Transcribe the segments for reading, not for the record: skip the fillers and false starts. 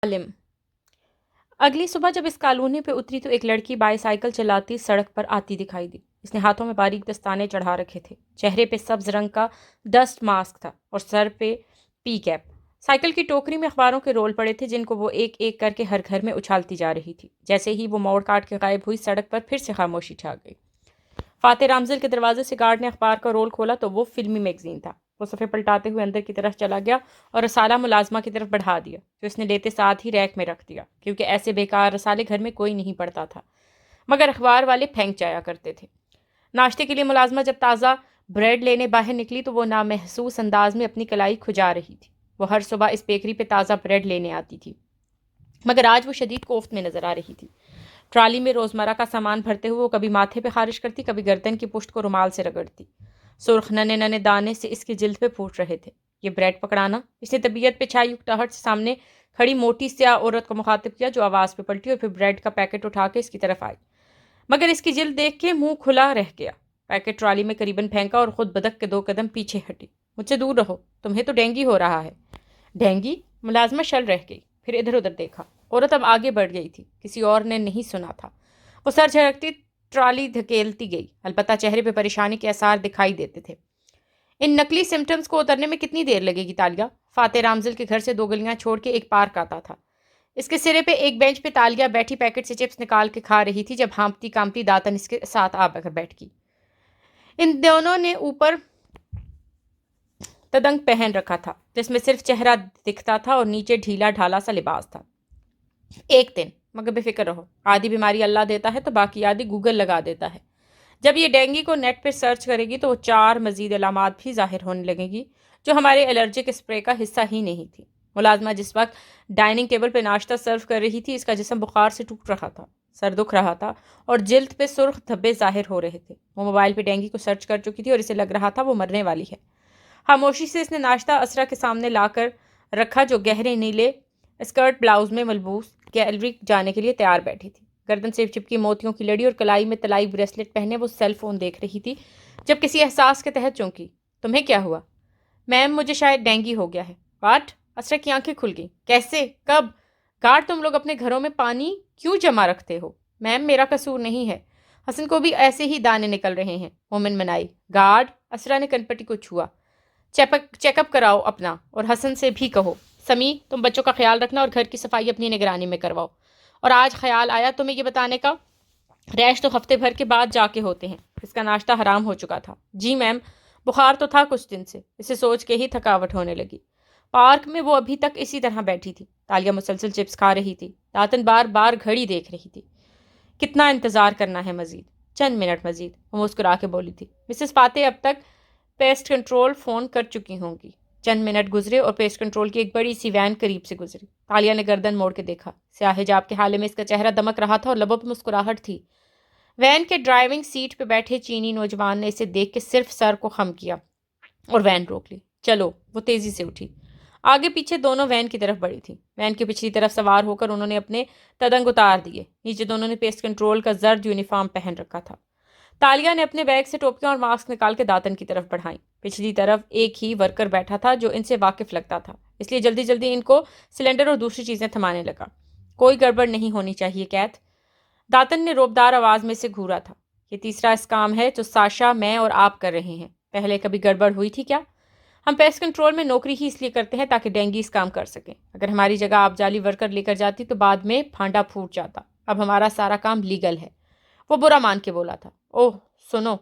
عالم اگلی صبح جب اس کالونی پہ اتری تو ایک لڑکی بائی سائیکل چلاتی سڑک پر آتی دکھائی دی۔ اس نے ہاتھوں میں باریک دستانے چڑھا رکھے تھے، چہرے پہ سبز رنگ کا ڈسٹ ماسک تھا اور سر پہ پی کیپ۔ سائیکل کی ٹوکری میں اخباروں کے رول پڑے تھے جن کو وہ ایک ایک کر کے ہر گھر میں اچھالتی جا رہی تھی۔ جیسے ہی وہ موڑ کاٹ کے غائب ہوئی، سڑک پر پھر سے خاموشی چھا گئی۔ فاتح رامزل کے دروازے سے گارڈ نے اخبار کا رول کھولا تو وہ فلمی میگزین تھا۔ وہ صفحے پلٹاتے ہوئے اندر کی طرف چلا گیا اور رسالہ ملازمہ کی طرف بڑھا دیا، جو اس نے لیتے ساتھ ہی ریک میں رکھ دیا، کیونکہ ایسے بیکار رسالے گھر میں کوئی نہیں پڑھتا تھا، مگر اخبار والے پھینک جایا کرتے تھے۔ ناشتے کے لیے ملازمہ جب تازہ بریڈ لینے باہر نکلی تو وہ نامحسوس انداز میں اپنی کلائی کھجا رہی تھی۔ وہ ہر صبح اس بیکری پہ تازہ بریڈ لینے آتی تھی، مگر آج وہ شدید کوفت میں نظر آ رہی تھی۔ ٹرالی میں روزمرہ کا سامان بھرتے ہوئے وہ کبھی ماتھے پہ خارش کرتی، کبھی گردن کی پشت کو رومال سے رگڑتی۔ سرخ ننے ننے دانے سے اس کی جلد پہ پھوٹ رہے تھے۔ یہ بریڈ پکڑانا؟ اس نے طبیعت پہ چھائی اکتاہٹ سے سامنے کھڑی موٹی سیاہ عورت کو مخاطب کیا، جو آواز پہ پلٹی اور پھر بریڈ کا پیکٹ اٹھا کے اس کی طرف آئی، مگر اس کی جلد دیکھ کے منہ کھلا رہ گیا۔ پیکٹ ٹرالی میں قریباً پھینکا اور خود بدک کے 2 قدم پیچھے ہٹی۔ مجھ سے دور رہو، تمہیں تو ڈینگی ہو رہا ہے۔ ڈینگی؟ ملازمہ شل رہ گئی، پھر ادھر ادھر دیکھا۔ عورت اب آگے بڑھ گئی تھی، کسی اور نے نہیں سنا تھا۔ وہ سر جھٹکتی ٹرالی دھکیلتی گئی، البتہ چہرے پہ پریشانی کے آثار دکھائی دیتے تھے۔ ان نقلی سمٹمز کو اترنے میں کتنی دیر لگے گی تالیہ؟ فاتح رامزل کے گھر سے 2 گلیاں چھوڑ کے ایک پارک آتا تھا۔ اس کے سرے پہ ایک بینچ پہ تالیہ بیٹھی پیکٹ سے چپس نکال کے کھا رہی تھی، جب ہانپتی کامتی داتن اس کے ساتھ آ کر بیٹھ گئی۔ ان دونوں نے اوپر تدنگ پہن رکھا تھا، جس میں صرف چہرہ دکھتا تھا اور نیچے ڈھیلا ڈھالا سا لباس تھا۔ ایک دن، مگر بے فکر رہو، آدھی بیماری اللہ دیتا ہے تو باقی آدھی گوگل لگا دیتا ہے۔ جب یہ ڈینگی کو نیٹ پہ سرچ کرے گی تو وہ 4 مزید علامات بھی ظاہر ہونے لگیں گی، جو ہمارے الرجک اسپرے کا حصہ ہی نہیں تھی۔ ملازمہ جس وقت ڈائننگ ٹیبل پہ ناشتہ سرو کر رہی تھی، اس کا جسم بخار سے ٹوٹ رہا تھا، سر دکھ رہا تھا اور جلد پہ سرخ دھبے ظاہر ہو رہے تھے۔ وہ موبائل پہ ڈینگی کو سرچ کر چکی تھی اور اسے لگ رہا تھا وہ مرنے والی ہے۔ خاموشی سے اس نے ناشتہ اسرا کے سامنے لا کر رکھا، جو گہرے نیلے اسکرٹ بلاؤز میں ملبوس گیلری جانے کے لیے تیار بیٹھی تھی۔ گردن سے چپکی موتیوں کی لڑی اور کلائی میں تلائی بریسلٹ پہنے وہ سیل فون دیکھ رہی تھی، جب کسی احساس کے تحت چونکی۔ تمہیں کیا ہوا؟ میم، مجھے شاید ڈینگی ہو گیا ہے۔ واٹ؟ اسرا کی آنکھیں کھل گئیں۔ کیسے؟ کب؟ گارڈ، تم لوگ اپنے گھروں میں پانی کیوں جمع رکھتے ہو؟ میم، میرا قصور نہیں ہے، حسن کو بھی ایسے ہی دانے نکل رہے ہیں، مومن منائی۔ گارڈ، اسرا نے کنپٹی کو چھوا۔ چیک اپ کراؤ اپنا، اور حسن سے بھی کہو، سمی تم بچوں کا خیال رکھنا اور گھر کی صفائی اپنی نگرانی میں کرواؤ۔ اور آج خیال آیا تمہیں یہ بتانے کا، ریش تو ہفتے بھر کے بعد جا کے ہوتے ہیں۔ اس کا ناشتہ حرام ہو چکا تھا۔ جی میم، بخار تو تھا کچھ دن سے، اسے سوچ کے ہی تھکاوٹ ہونے لگی۔ پارک میں وہ ابھی تک اسی طرح بیٹھی تھی، تالیہ مسلسل چپس کھا رہی تھی، داتن بار بار گھڑی دیکھ رہی تھی۔ کتنا انتظار کرنا ہے مزید؟ چند منٹ مزید، وہ مسکرا کے بولی تھی۔ مسز فاتح اب تک پیسٹ کنٹرول فون کر چکی ہوں گی۔ چند منٹ گزرے اور پیسٹ کنٹرول کی ایک بڑی سی وین قریب سے گزری۔ تالیہ نے گردن موڑ کے دیکھا، سیاہ حجاب کے حالے میں اس کا چہرہ دمک رہا تھا اور لبوں پہ مسکراہٹ تھی۔ وین کے ڈرائیونگ سیٹ پہ بیٹھے چینی نوجوان نے اسے دیکھ کے صرف سر کو خم کیا اور وین روک لی۔ چلو، وہ تیزی سے اٹھی۔ آگے پیچھے دونوں وین کی طرف بڑھی تھی۔ وین کی پچھلی طرف سوار ہو کر انہوں نے اپنے تدنگ اتار دیے۔ نیچے دونوں نے پیسٹ کنٹرول کا زرد یونیفارم پہن رکھا تھا۔ تالیہ نے اپنے بیگ سے ٹوپیاں اور ماسک نکال کے داتن کی طرف بڑھائیں۔ پچھلی طرف ایک ہی ورکر بیٹھا تھا جو ان سے واقف لگتا تھا، اس لیے جلدی جلدی ان کو سلنڈر اور دوسری چیزیں تھمانے لگا۔ کوئی گڑبڑ نہیں ہونی چاہیے کیتھ، داتن نے روبدار آواز میں سے گھورا تھا۔ یہ تیسرا اس کام ہے جو ساشا، میں اور آپ کر رہے ہیں۔ پہلے کبھی گڑبڑ ہوئی تھی کیا؟ ہم پیسٹ کنٹرول میں نوکری ہی اس لیے کرتے ہیں تاکہ ڈینگی اس کام کر سکیں۔ اگر ہماری جگہ آپ جعلی ورکر لے کر جاتی تو بعد میں پھانڈا پھوٹ جاتا۔ اب ہمارا سارا کام لیگل ہے۔ وہ برا مان کے بولا تھا۔ اوہ سنو،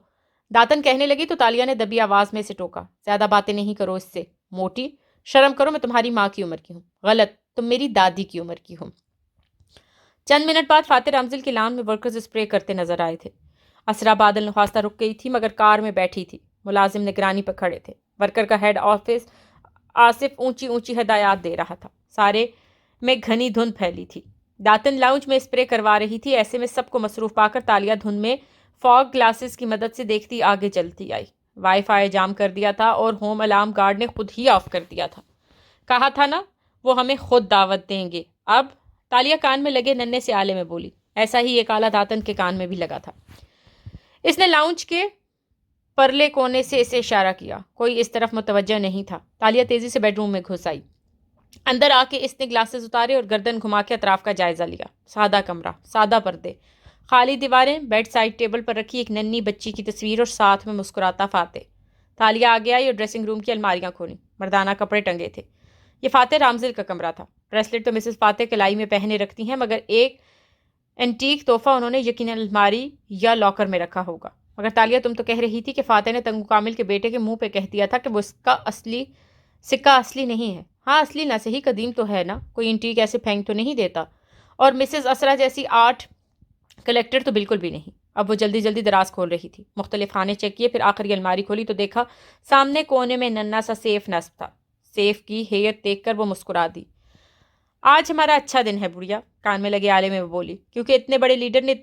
داتن کہنے لگی تو تالیہ نے دبی آواز میں سے ٹوکا، زیادہ باتیں نہیں کرو اس سے، موٹی، شرم کرو، میں تمہاری ماں کی عمر کی ہوں۔ غلط، تم میری دادی کی عمر کی ہوں۔ چند منٹ بعد فاتح رامزل کی لان میں ورکرز اسپرے کرتے نظر آئے تھے۔ اسرا بادل نخواستہ رک گئی تھی، مگر کار میں بیٹھی تھی۔ ملازم نگرانی پر کھڑے تھے۔ ورکر کا ہیڈ آفس آصف اونچی اونچی ہدایات دے رہا تھا۔ سارے میں گھنی دھند پھیلی تھی۔ داتن لاؤنج میں اسپرے کروا رہی تھی، ایسے میں سب کو مصروف پا کر تالیہ دھند میں فاگ گلاسز کی مدد سے دیکھتی آگے چلتی آئی۔ وائی فائی جام کر دیا تھا اور ہوم الارم گارڈ نے خود ہی آف کر دیا تھا۔ کہا تھا نا وہ ہمیں خود دعوت دیں گے۔ اب تالیہ کان میں لگے ننے سے آلے میں بولی، ایسا ہی ایک آلہ داتن کے کان میں بھی لگا تھا۔ اس نے لاؤنج کے پرلے کونے سے اسے اشارہ کیا، کوئی اس طرف متوجہ نہیں تھا۔ تالیہ تیزی سے بیڈ روم میں گھس آئی۔ اندر آ کے اس نے گلاسز اتارے اور گردن گھما کے اطراف کا جائزہ لیا۔ سادہ کمرہ، سادہ پردے، خالی دیواریں، بیڈ سائڈ ٹیبل پر رکھی ایک ننھی بچی کی تصویر اور ساتھ میں مسکراتا فاتح۔ تالیہ آگے آئی اور ڈریسنگ روم کی الماریاں کھولیں۔ مردانہ کپڑے ٹنگے تھے۔ یہ فاتح رامزل کا کمرہ تھا۔ بریسلٹ تو مسز فاتح کلائی میں پہنے رکھتی ہیں، مگر ایک اینٹیک تحفہ انہوں نے یقیناً الماری یا لاکر میں رکھا ہوگا۔ مگر تالیہ تم تو کہہ رہی تھی کہ فاتح نے تنگو کامل کے بیٹے کے منہ پہ کہہ دیا تھا کہ وہ اس کا سکہ اصلی نہیں ہے۔ ہاں اصلی نہ صحیح قدیم تو ہے نا، کوئی اینٹیک ایسے پھینک تو نہیں دیتا، اور مسز اسرا جیسی آرٹ کلیکٹر تو بالکل بھی نہیں۔ اب وہ جلدی جلدی دراز کھول رہی تھی، مختلف خانے چیک کیے، پھر آخری الماری کھولی تو دیکھا سامنے کونے میں ننھا سا سیف نصب تھا۔ سیف کی ہیئت دیکھ کر وہ مسکرا دی۔ آج ہمارا اچھا دن ہے بڑھیا، کان میں لگے آلے میں وہ بولی، کیونکہ اتنے بڑے لیڈر نے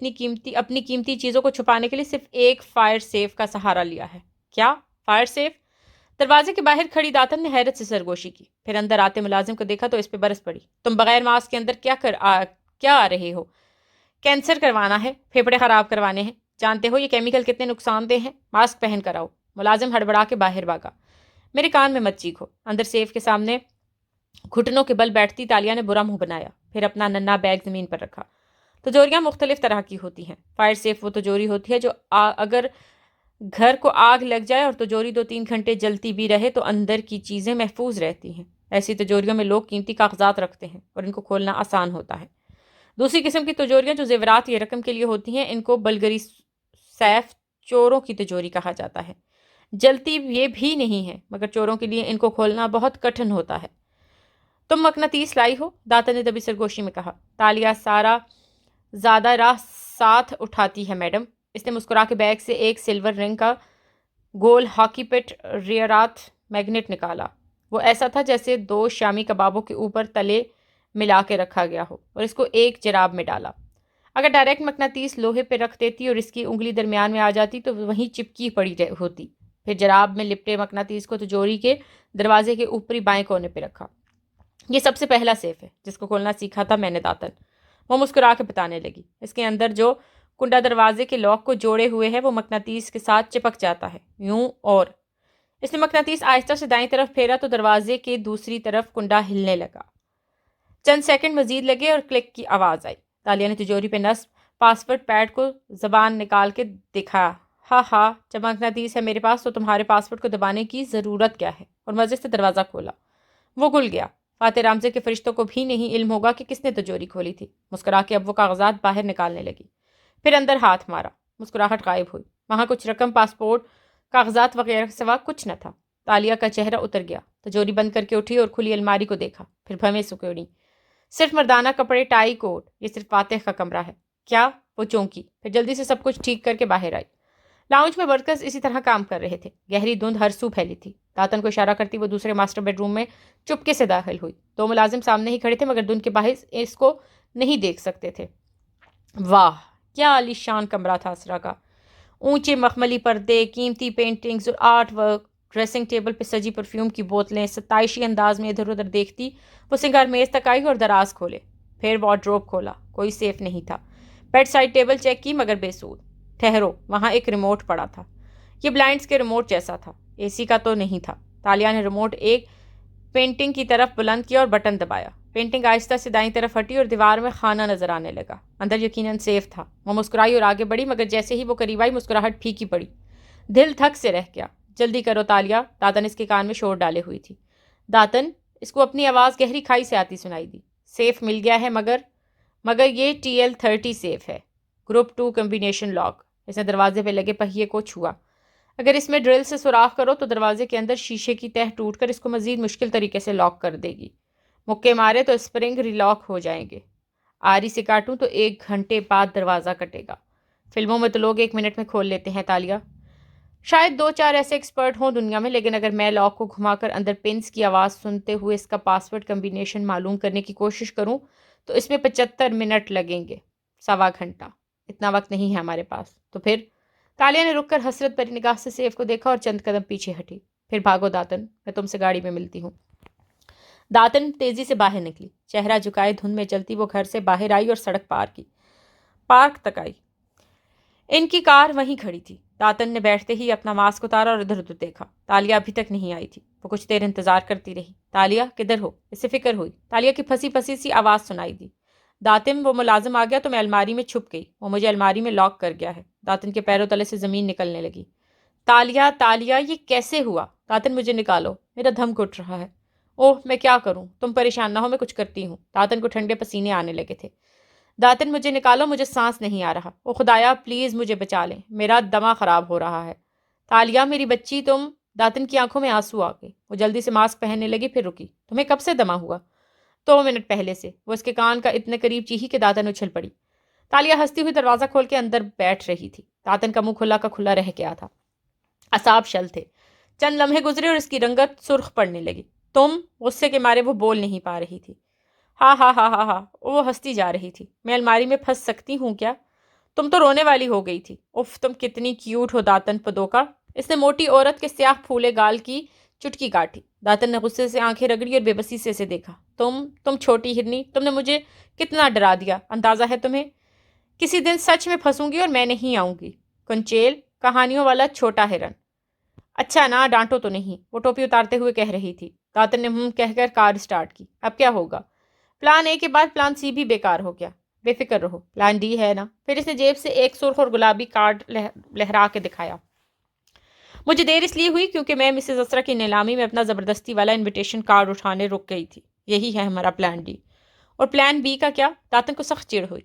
اپنی قیمتی چیزوں کو چھپانے کے لیے صرف ایک فائر سیف کا سہارا لیا ہے۔ کیا فائر سیف؟ دروازے کے باہر کھڑی داتن نے حیرت سے سرگوشی کی، پھر اندر آتے ملازم کو دیکھا تو اس پہ برس پڑی۔ تم بغیر ماسک کے اندر کیا آ رہے ہو؟ کینسر کروانا ہے، پھیپھڑے خراب کروانے ہیں، جانتے ہو یہ کیمیکل کتنے نقصان دہ ہیں، ماسک پہن کر آؤ۔ ملازم ہڑبڑا کے باہر بھاگا۔ میرے کان میں مت چیخو۔ اندر سیف کے سامنے گھٹنوں کے بل بیٹھتی تالیہ نے برا منہ بنایا، پھر اپنا ننھا بیگ زمین پر رکھا۔ تجوریاں مختلف طرح کی ہوتی ہیں۔ فائر سیف وہ تجوری ہوتی ہے جو اگر گھر کو آگ لگ جائے اور تجوری 2-3 گھنٹے جلتی بھی رہے تو اندر کی چیزیں محفوظ رہتی ہیں۔ ایسی تجوریوں میں لوگ قیمتی کاغذات رکھتے ہیں اور ان کو کھولنا آسان ہوتا ہے۔ دوسری قسم کی تجوریاں جو زیورات یا رقم کے لیے ہوتی ہیں، ان کو بلگری سیف چوروں کی تجوری کہا جاتا ہے۔ جلتی یہ بھی نہیں ہے، مگر چوروں کے لیے ان کو کھولنا بہت کٹھن ہوتا ہے۔ تم مقناطیس لائی ہو؟ داتن نے دبی سرگوشی میں کہا۔ تالیہ سارا زیادہ راہ ساتھ اٹھاتی ہے میڈم۔ اس نے مسکرا کے بیگ سے ایک سلور رنگ کا گول ہاکی پٹ ریئرات میگنیٹ نکالا۔ وہ ایسا تھا جیسے 2 شامی کبابوں کے اوپر تلے ملا کے رکھا گیا ہو، اور اس کو ایک جراب میں ڈالا۔ اگر ڈائریکٹ مقناطیس لوہے پہ رکھ دیتی اور اس کی انگلی درمیان میں آ جاتی تو وہیں چپکی پڑی ہوتی۔ پھر جراب میں لپٹے مقناطیس کو تجوری کے دروازے کے اوپری بائیں کونے پہ رکھا۔ یہ سب سے پہلا سیف ہے جس کو کھولنا سیکھا تھا میں نے داتن۔ وہ مسکرا کے بتانے لگی۔ اس کے اندر جو کنڈا دروازے کے لاک کو جوڑے ہوئے ہے وہ مقناطیس کے ساتھ چپک جاتا ہے، یوں، اور اس نے مقناطیس آہستہ سے دائیں طرف پھیرا تو دروازے کے دوسری طرف کنڈا ہلنے لگا۔ چند سیکنڈ مزید لگے اور کلک کی آواز آئی۔ تالیہ نے تجوری پہ نصب پاسورڈ پیڈ کو زبان نکال کے دکھایا۔ ہاں ہاں، جب مقناطیس ہے میرے پاس تو تمہارے پاسورڈ کو دبانے کی ضرورت کیا ہے؟ اور مزے سے دروازہ کھولا۔ وہ گل گیا۔ فاتح رامزل کے فرشتوں کو بھی نہیں علم ہوگا کہ کس نے تجوری کھولی تھی۔ مسکرا کے اب وہ کاغذات باہر نکالنے لگی، پھر اندر ہاتھ مارا۔ مسکراہٹ غائب ہوئی۔ وہاں کچھ رقم، پاسپورٹ، کاغذات وغیرہ کے سوا کچھ نہ تھا۔ تالیہ کا چہرہ اتر گیا۔ تجوری بند کر کے اٹھی اور کھلی الماری کو دیکھا، پھر بھویں سکیڑی۔ صرف مردانہ کپڑے، ٹائی، کوٹ۔ یہ صرف فاتح کا کمرہ ہے کیا؟ وہ چونکی، پھر جلدی سے سب کچھ ٹھیک کر کے باہر آئی۔ لاؤنج میں ورکرز اسی طرح کام کر رہے تھے۔ گہری دھند ہر سو پھیلی تھی۔ داتن کو اشارہ کرتی وہ دوسرے ماسٹر بیڈ روم میں چپکے سے داخل ہوئی۔ 2 ملازم سامنے ہی کھڑے تھے مگر دھند کے باعث اس کو نہیں دیکھ سکتے تھے۔ واہ، کیا عالی شان کمرہ تھا اسرا کا۔ اونچے مخملی پردے، قیمتی پینٹنگز اور آرٹ ورک، ڈریسنگ ٹیبل پہ سجی پرفیوم کی بوتلیں۔ ستائشی انداز میں ادھر ادھر دیکھتی وہ سنگار میز تک آئی اور دراز کھولے، پھر وارڈروب کھولا۔ کوئی سیف نہیں تھا۔ بیڈ سائڈ ٹیبل چیک کی مگر بے سود۔ ٹھہرو، وہاں ایک ریموٹ پڑا تھا۔ یہ بلائنڈز کے ریموٹ جیسا تھا، اے سی کا تو نہیں تھا۔ تالیہ نے ریموٹ ایک پینٹنگ کی طرف بلند کیا اور بٹن دبایا۔ پینٹنگ آہستہ سے دائیں طرف ہٹی اور دیوار میں خانہ نظر آنے لگا۔ اندر یقیناً سیف تھا۔ وہ مسکرائی اور آگے بڑھی مگر جیسے ہی وہ قریب آئی مسکراہٹ پھیکی پڑی۔ دل دھک سے رہ گیا۔ جلدی کرو تالیہ، داتن اس کے کان میں شور ڈالے ہوئی تھی۔ داتن، اس کو اپنی آواز گہری کھائی سے آتی سنائی دی۔ سیف مل گیا ہے مگر یہ TL30 سیف ہے، گروپ 2 کمبینیشن لاک۔ اس نے دروازے پہ لگے پہیے کو چھوا۔ اگر اس میں ڈرل سے سوراخ کرو تو دروازے کے اندر شیشے کی تہ ٹوٹ کر اس کو مزید مشکل طریقے سے لاک کر دے گی۔ مکے مارے تو اسپرنگ ری لاک ہو جائیں گے۔ آری سے کاٹوں تو 1 گھنٹے بعد دروازہ کٹے گا۔ فلموں میں تو لوگ 1 منٹ میں کھول لیتے ہیں تالیہ۔ شاید 2-4 ایسے ایکسپرٹ ہوں دنیا میں، لیکن اگر میں لاک کو گھما کر اندر پنس کی آواز سنتے ہوئے اس کا پاسورڈ کمبینیشن معلوم کرنے کی کوشش کروں تو اس میں 75 منٹ لگیں گے، 1.25 گھنٹہ۔ اتنا وقت نہیں ہے ہمارے پاس۔ تو پھر؟ تالیہ نے رک کر حسرت بھری نگاہ سے سیف کو دیکھا اور چند قدم پیچھے ہٹی۔ پھر بھاگو داتن، میں تم سے گاڑی میں ملتی ہوں۔ داتن تیزی سے باہر نکلی، چہرہ جھکائے دھند میں چلتی وہ گھر سے باہر آئی اور سڑک پارک تک آئی۔ ان کی کار وہیں کھڑی تھی۔ داتن نے بیٹھتے ہی اپنا ماسک اتارا اور ادھر ادھر دیکھا۔ تالیہ ابھی تک نہیں آئی تھی۔ وہ کچھ دیر انتظار کرتی رہی۔ تالیہ کدھر ہو؟ اسے فکر ہوئی۔ تالیہ کی پھنسی پھنسی سی آواز سنائی دی، داتن وہ ملازم آ گیا تو میں الماری میں چھپ گئی، وہ مجھے الماری میں لاک کر گیا ہے۔ داتن کے پیروں تلے سے زمین نکلنے لگی۔ تالیہ تالیہ یہ کیسے ہوا؟ داتن مجھے نکالو، میرا دھم گھٹ رہا ہے۔ اوہ میں کیا کروں؟ تم پریشان نہ ہو، میں کچھ کرتی ہوں۔ داتن کو ٹھنڈے پسینے آنے لگے تھے۔ داتن مجھے نکالو، مجھے سانس نہیں آ رہا۔ او خدایا پلیز مجھے بچا لیں، میرا دمہ خراب ہو رہا ہے۔ تالیہ میری بچی تم۔ داتن کی آنکھوں میں آنسو آ گئے، وہ جلدی سے ماسک پہننے لگی، پھر رکی۔ تمہیں کب سے دمہ ہوا؟ 2 منٹ پہلے سے۔ وہ اس کے کان کا اتنے قریب چیخی کہ داتن اچھل پڑی۔ تالیہ ہنستی ہوئی دروازہ کھول کے اندر بیٹھ رہی تھی۔ داتن کا منہ کھلا کا کھلا رہ گیا تھا، اعصاب شل تھے۔ چند لمحے گزرے اور اس کی رنگت سرخ پڑنے لگی۔ تم؟ غصے کے مارے وہ بول نہیں پا رہی تھی۔ ہاں ہاں ہاں ہاں ہاں، وہ ہنستی جا رہی تھی۔ میں الماری میں پھنس سکتی ہوں کیا؟ تم تو رونے والی ہو گئی تھی۔ اف تم کتنی کیوٹ ہو داتن پدوکا۔ اس نے موٹی عورت کے سیاہ پھولے گال کی چٹکی کاٹی۔ داتن نے غصے سے آنکھیں رگڑی اور بے بسی سے اسے دیکھا۔ تم چھوٹی ہرنی، تم نے مجھے کتنا ڈرا دیا، اندازہ ہے تمہیں؟ کسی دن سچ میں پھنسوں گی اور میں نہیں آؤں گی۔ کنچیل، کہانیوں والا چھوٹا ہرن۔ اچھا نا، ڈانٹو تو نہیں، وہ ٹوپی اتارتے ہوئے کہہ رہی تھی۔ داتن نے کہہ کر کار سٹارٹ کی۔ اب کیا ہوگا؟ پلان اے کے بعد پلان سی بھی بیکار ہو گیا۔ بے فکر رہو، پلان ڈی ہے نا۔ پھر اس نے جیب سے ایک سرخ اور گلابی کارڈ لہرا کے دکھایا۔ مجھے دیر اس لیے ہوئی کیونکہ میں مسز اسرا کی نیلامی میں اپنا زبردستی والا انویٹیشن کارڈ اٹھانے رک گئی تھی۔ یہی ہے ہمارا پلان ڈی۔ اور پلان بی کا کیا؟ داتن کو سخت چڑ ہوئی۔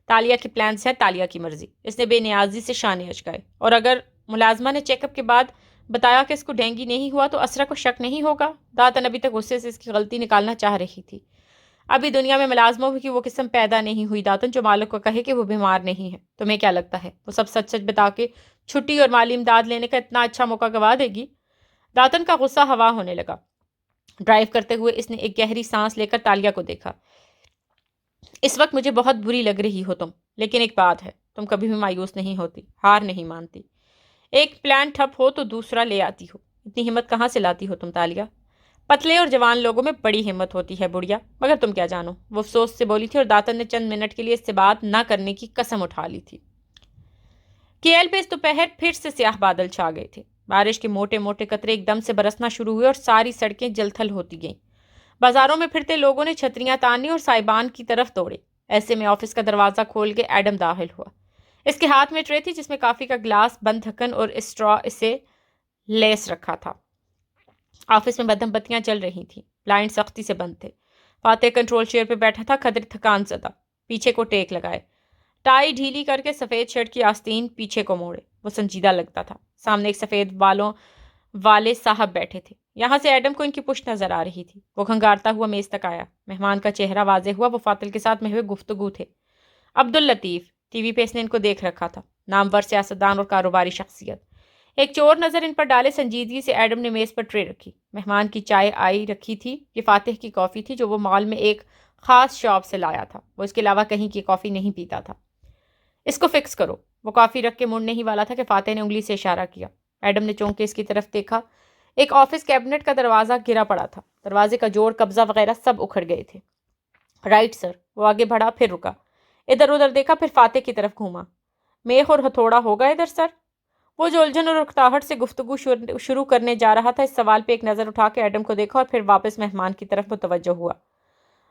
تالیہ کے پلانس ہے، تالیہ کی مرضی۔ اس نے بے نیازی سے شانے اچکائے۔ اور اگر ملازمہ نے چیک اپ کے بعد بتایا کہ اس کو ڈینگی نہیں ہوا تو اسرا کو شک نہیں ہوگا؟ داتن ابھی تک غصے سے اس کی غلطی نکالنا چاہ رہی تھی۔ ابھی دنیا میں ملازموں کی وہ قسم پیدا نہیں ہوئی داتن جو مالک کو کہے کہ وہ بیمار نہیں ہے۔ تمہیں کیا لگتا ہے وہ سب سچ سچ بتا کے چھٹی اور مالی امداد لینے کا اتنا اچھا موقع گوا دے گی؟ داتن کا غصہ ہوا ہونے لگا۔ ڈرائیو کرتے ہوئے اس نے ایک گہری سانس لے کر تالیہ کو دیکھا۔ اس وقت مجھے بہت بری لگ رہی ہو تم، لیکن ایک بات ہے، تم کبھی بھی مایوس نہیں ہوتی، ہار نہیں مانتی۔ ایک پلان ٹھپ ہو تو دوسرا لے آتی ہو۔ اتنی ہمت کہاں سے لاتی ہو تم تالیہ؟ پتلے اور جوان لوگوں میں بڑی ہمت ہوتی ہے بڑھیا، مگر تم کیا جانو، وہ افسوس سے بولی تھی اور داتن نے چند منٹ کے لیے اس سے بات نہ کرنے کی قسم اٹھا لی تھی۔ کیل پہ اس دوپہر پھر سے سیاہ بادل چھا گئے تھے۔ بارش کے موٹے موٹے قطرے ایک دم سے برسنا شروع ہوئے اور ساری سڑکیں جل تھل ہوتی گئیں۔ بازاروں میں پھرتے لوگوں نے چھتریاں تانی اور سائبان کی طرف دوڑے۔ ایسے میں آفس کا دروازہ کھول کے ایڈم داخل ہوا۔ اس کے ہاتھ میں ٹرے تھی جس میں کافی کا گلاس، بند ڈھکن اور اسٹرا اسے لیس رکھا تھا۔ آفس میں مدھم بتیاں چل رہی تھیں، بلائنڈ سختی سے بند تھے۔ فاتح کنٹرول چیئر پہ بیٹھا تھا، قدر تھکان زدہ، پیچھے کو ٹیک لگائے، ٹائی ڈھیلی کر کے سفید شرٹ کی آستین پیچھے کو موڑے۔ وہ سنجیدہ لگتا تھا۔ سامنے ایک سفید بالوں والے صاحب بیٹھے تھے۔ یہاں سے ایڈم کو ان کی پشت نظر آ رہی تھی۔ وہ گھنگھارتا ہوا میز تک آیا۔ مہمان کا چہرہ واضح ہوا، وہ فاتح کے ساتھ محو گفتگو تھے۔ عبداللطیف، ٹی وی پہ اس نے ان کو دیکھ رکھا تھا، نامور سیاستدان اور کاروباری شخصیت۔ ایک چور نظر ان پر ڈالے سنجیدگی سے ایڈم نے میز پر ٹرے رکھی۔ مہمان کی چائے آئی رکھی تھی۔ یہ فاتح کی کافی تھی جو وہ مال میں ایک خاص شاپ سے لایا تھا۔ وہ اس کے علاوہ کہیں کی کافی نہیں پیتا تھا۔ اس کو فکس کرو۔ وہ کافی رکھ کے مڑنے ہی والا تھا کہ فاتح نے انگلی سے اشارہ کیا۔ ایڈم نے چونک کے اس کی طرف دیکھا۔ ایک آفس کیبنٹ کا دروازہ گرا پڑا تھا۔ دروازے کا جوڑ، قبضہ وغیرہ سب اکھڑ گئے تھے۔ Right sir. وہ آگے بڑھا، پھر رکا، ادھر ادھر دیکھا، پھر فاتح کی طرف گھوما۔ میخ اور ہتھوڑا ہوگا ادھر سر؟ وہ جو الجھن اور اکتاہٹ سے گفتگو شروع کرنے جا رہا تھا، اس سوال پہ ایک نظر اٹھا کے ایڈم کو دیکھا اور پھر واپس مہمان کی طرف متوجہ ہوا۔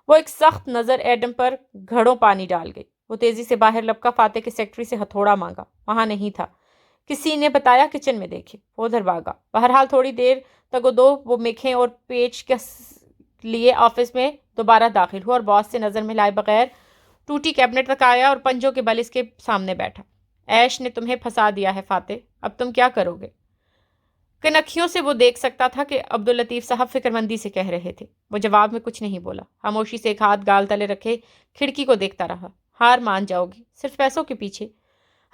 وہ ایک سخت نظر ایڈم پر گھڑوں پانی ڈال گئی۔ وہ تیزی سے باہر لپکا، فاتح کے سیکرٹری سے ہتھوڑا مانگا، وہاں نہیں تھا۔ کسی نے بتایا کچن میں دیکھے، وہ ادھر بھاگا۔ بہرحال تھوڑی دیر تک وہ میخیں اور پیچ کس لیے آفس میں دوبارہ داخل ہوا اور باس سے نظر ملائے بغیر ٹوٹی کیبنٹ تک آیا اور پنجوں کے بل اس کے سامنے بیٹھا۔ ایش نے تمہیں پھنسا دیا ہے فاتح، اب تم کیا کرو گے؟ کنکھیوں سے وہ دیکھ سکتا تھا کہ عبداللطیف صاحب فکر مندی سے کہہ رہے تھے۔ وہ جواب میں کچھ نہیں بولا، خاموشی سے ایک ہاتھ گال تلے رکھے کھڑکی کو دیکھتا رہا۔ ہار مان جاؤ گی صرف پیسوں کے پیچھے؟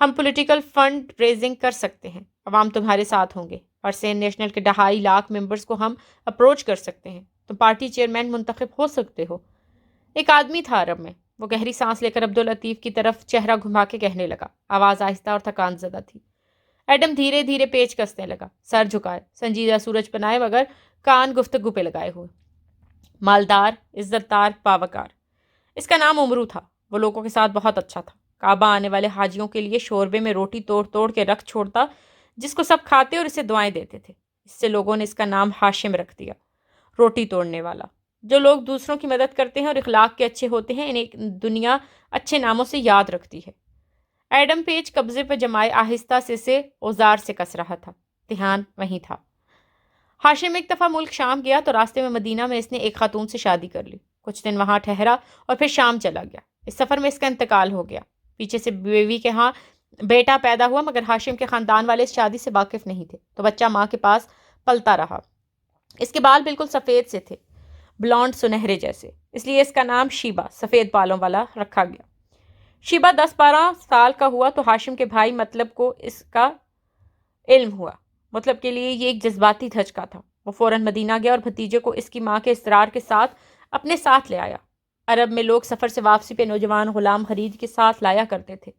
ہم پولیٹیکل فنڈ ریزنگ کر سکتے ہیں، عوام تمہارے ساتھ ہوں گے، اور سین نیشنل کے 2.5 لاکھ ممبرز کو ہم اپروچ کر سکتے ہیں، تم پارٹی چیئرمین منتخب ہو سکتے ہو۔ ایک آدمی تھا عرب میں۔ وہ گہری سانس لے کر عبداللطیف کی طرف چہرہ گھما کے کہنے لگا، آواز آہستہ اور تھکان زدہ تھی۔ ایڈم دھیرے دھیرے پیچ کسنے لگا، سر جھکائے، سنجیدہ سورج بنائے مگر کان گفتگو پہ لگائے ہوئے۔ مالدار، عزت دار، باوقار۔ اس کا نام عمرو تھا۔ وہ لوگوں کے ساتھ بہت اچھا تھا۔ کعبہ آنے والے حاجیوں کے لیے شوربے میں روٹی توڑ توڑ کے رکھ چھوڑتا، جس کو سب کھاتے اور اسے دعائیں دیتے تھے۔ اس سے لوگوں نے اس کا نام ہاشم رکھ دیا، روٹی توڑنے والا۔ جو لوگ دوسروں کی مدد کرتے ہیں اور اخلاق کے اچھے ہوتے ہیں، انہیں دنیا اچھے ناموں سے یاد رکھتی ہے۔ ایڈم پیج قبضے پہ جمائے آہستہ سے اوزار سے کس رہا تھا، دھیان وہیں تھا۔ ہاشم ایک دفعہ ملک شام گیا تو راستے میں مدینہ میں اس نے ایک خاتون سے شادی کر لی، کچھ دن وہاں ٹھہرا اور پھر شام چلا گیا۔ اس سفر میں اس کا انتقال ہو گیا۔ پیچھے سے بیوی کے ہاں بیٹا پیدا ہوا، مگر ہاشم کے خاندان والے اس شادی سے واقف نہیں تھے، تو بچہ ماں کے پاس پلتا رہا۔ اس کے بال بالکل سفید سے تھے، بلونڈ سنہرے جیسے، اس لیے اس کا نام شیبہ سفید بالوں والا رکھا گیا۔ شیبہ 10-12 سال کا ہوا تو ہاشم کے بھائی مطلب کو اس کا علم ہوا۔ مطلب کے لیے یہ ایک جذباتی دھچکا تھا۔ وہ فوراً مدینہ گیا اور بھتیجے کو اس کی ماں کے اصرار کے ساتھ اپنے ساتھ لے آیا۔ عرب میں لوگ سفر سے واپسی پہ نوجوان غلام خرید کے ساتھ لایا کرتے تھے۔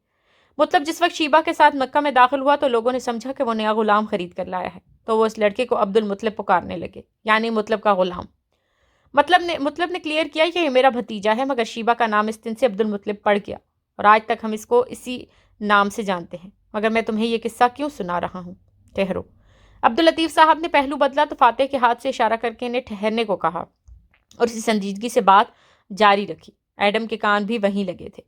مطلب جس وقت شیبہ کے ساتھ مکہ میں داخل ہوا تو لوگوں نے سمجھا کہ وہ نیا غلام خرید کر لایا ہے، تو وہ اس لڑکے کو عبد المطلب پکارنے لگے، یعنی مطلب کا غلام۔ مطلب نے کلیئر کیا کہ یہ میرا بھتیجا ہے، مگر شیبہ کا نام اس دن سے عبد المطلب پڑ گیا اور آج تک ہم اس کو اسی نام سے جانتے ہیں۔ مگر میں تمہیں یہ قصہ کیوں سنا رہا ہوں؟ ٹھہرو۔ عبداللطیف صاحب نے پہلو بدلا تو فاتح کے ہاتھ سے اشارہ کر کے انہیں ٹھہرنے کو کہا اور اسی سنجیدگی سے بات جاری رکھی۔ ایڈم کے کان بھی وہیں لگے تھے۔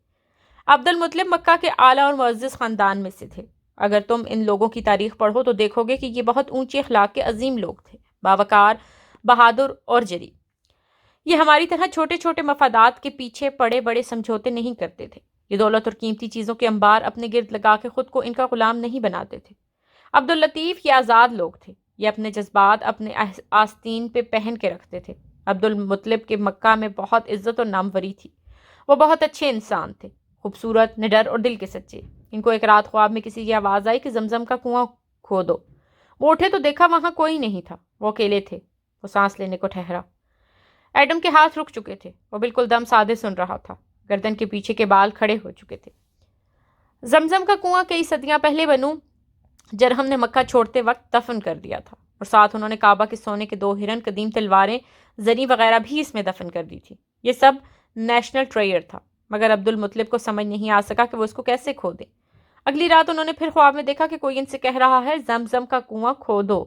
عبد المطلب مکہ کے اعلیٰ اور معزز خاندان میں سے تھے۔ اگر تم ان لوگوں کی تاریخ پڑھو تو دیکھو گے کہ یہ بہت اونچے اخلاق کے عظیم لوگ تھے، باوقار، بہادر اور جری۔ یہ ہماری طرح چھوٹے چھوٹے مفادات کے پیچھے پڑے بڑے سمجھوتے نہیں کرتے تھے۔ یہ دولت اور قیمتی چیزوں کے انبار اپنے گرد لگا کے خود کو ان کا غلام نہیں بناتے تھے۔ عبداللطیف یہ آزاد لوگ تھے، یہ اپنے جذبات اپنے آستین پہ پہن کے رکھتے تھے۔ عبد المطلب کے مکہ میں بہت عزت اور ناموری تھی۔ وہ بہت اچھے انسان تھے، خوبصورت، نڈر اور دل کے سچے۔ ان کو ایک رات خواب میں کسی کی آواز آئی کہ زمزم کا کنواں کھودو۔ وہ اٹھے تو دیکھا وہاں کوئی نہیں تھا، وہ اکیلے تھے۔ وہ سانس لینے کو ٹھہرا۔ ایڈم کے ہاتھ رک چکے تھے، وہ بالکل دم سادے سن رہا تھا، گردن کے پیچھے کے بال کھڑے ہو چکے تھے۔ زمزم کا کنواں کئی صدیاں پہلے بنو جرہم نے مکہ چھوڑتے وقت دفن کر دیا تھا، اور ساتھ انہوں نے کعبہ کے سونے کے 2 ہرن، قدیم تلواریں، زری وغیرہ بھی اس میں دفن کر دی تھی۔ یہ سب نیشنل ٹریئر تھا، مگر عبد المطلب کو سمجھ نہیں آ سکا کہ وہ اس کو کیسے کھودے۔ اگلی رات انہوں نے پھر خواب میں دیکھا کہ کوئی ان سے کہہ رہا ہے، زمزم کا کنواں کھودو،